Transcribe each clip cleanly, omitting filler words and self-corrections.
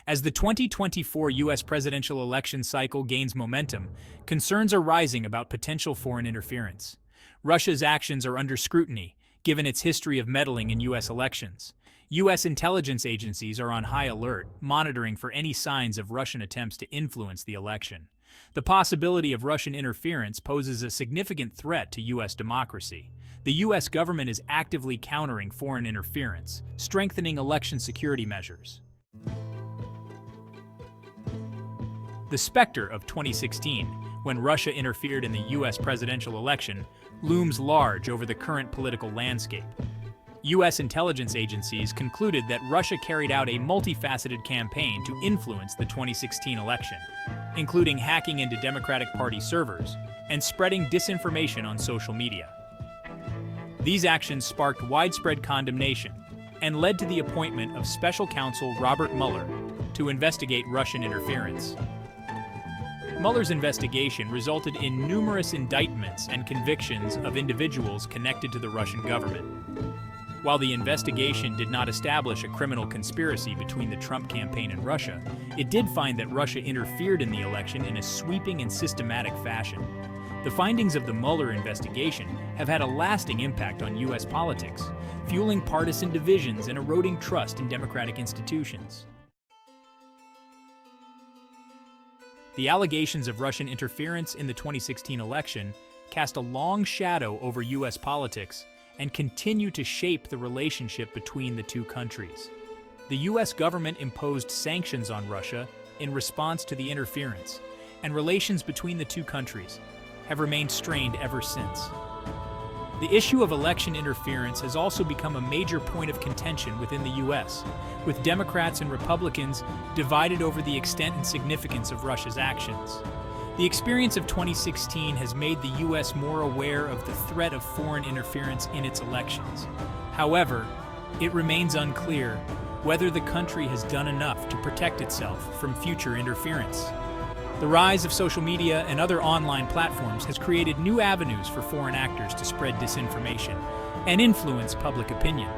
As the 2024 U.S. presidential election cycle gains momentum, concerns are rising about potential foreign interference. Russia's actions are under scrutiny, given its history of meddling in U.S. elections. U.S. intelligence agencies are on high alert, monitoring for any signs of Russian attempts to influence the election. The possibility of Russian interference poses a significant threat to U.S. democracy. The U.S. government is actively countering foreign interference, strengthening election security measures. The specter of 2016, when Russia interfered in the U.S. presidential election, looms large over the current political landscape. U.S. intelligence agencies concluded that Russia carried out a multifaceted campaign to influence the 2016 election, including hacking into Democratic Party servers and spreading disinformation on social media. These actions sparked widespread condemnation and led to the appointment of Special Counsel Robert Mueller to investigate Russian interference. Mueller's investigation resulted in numerous indictments and convictions of individuals connected to the Russian government. While the investigation did not establish a criminal conspiracy between the Trump campaign and Russia, it did find that Russia interfered in the election in a sweeping and systematic fashion. The findings of the Mueller investigation have had a lasting impact on U.S. politics, fueling partisan divisions and eroding trust in democratic institutions. The allegations of Russian interference in the 2016 election cast a long shadow over U.S. politics and continue to shape the relationship between the two countries. The U.S. government imposed sanctions on Russia in response to the interference, and relations between the two countries have remained strained ever since. The issue of election interference has also become a major point of contention within the U.S., with Democrats and Republicans divided over the extent and significance of Russia's actions. The experience of 2016 has made the U.S. more aware of the threat of foreign interference in its elections. However, it remains unclear whether the country has done enough to protect itself from future interference. The rise of social media and other online platforms has created new avenues for foreign actors to spread disinformation and influence public opinion.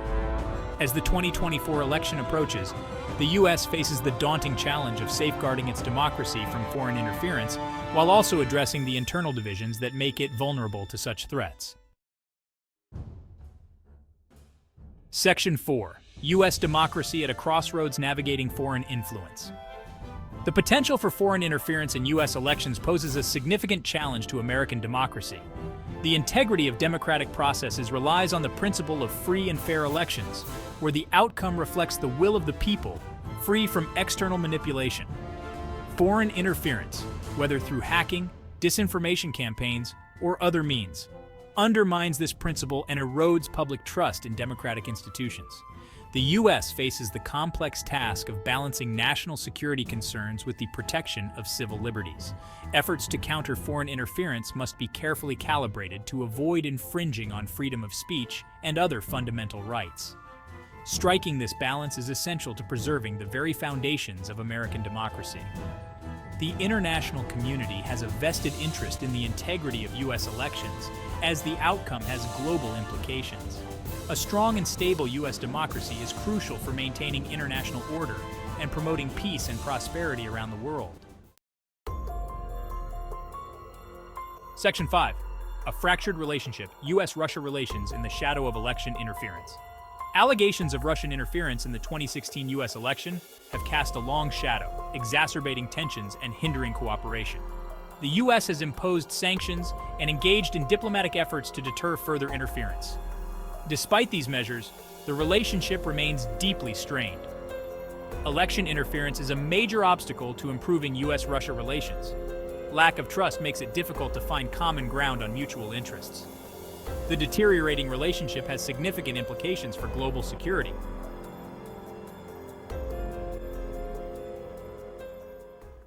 As the 2024 election approaches, the U.S. faces the daunting challenge of safeguarding its democracy from foreign interference while also addressing the internal divisions that make it vulnerable to such threats. Section 4. U.S. democracy at a crossroads navigating foreign influence. The potential for foreign interference in U.S. elections poses a significant challenge to American democracy. The integrity of democratic processes relies on the principle of free and fair elections, where the outcome reflects the will of the people, free from external manipulation. Foreign interference, whether through hacking, disinformation campaigns, or other means, undermines this principle and erodes public trust in democratic institutions. The U.S. faces the complex task of balancing national security concerns with the protection of civil liberties. Efforts to counter foreign interference must be carefully calibrated to avoid infringing on freedom of speech and other fundamental rights. Striking this balance is essential to preserving the very foundations of American democracy. The international community has a vested interest in the integrity of U.S. elections, as the outcome has global implications. A strong and stable U.S. democracy is crucial for maintaining international order and promoting peace and prosperity around the world. Section 5. A fractured relationship, U.S.-Russia relations in the shadow of election interference. Allegations of Russian interference in the 2016 U.S. election have cast a long shadow, exacerbating tensions and hindering cooperation. The U.S. has imposed sanctions and engaged in diplomatic efforts to deter further interference. Despite these measures, the relationship remains deeply strained. Election interference is a major obstacle to improving U.S.-Russia relations. Lack of trust makes it difficult to find common ground on mutual interests. The deteriorating relationship has significant implications for global security.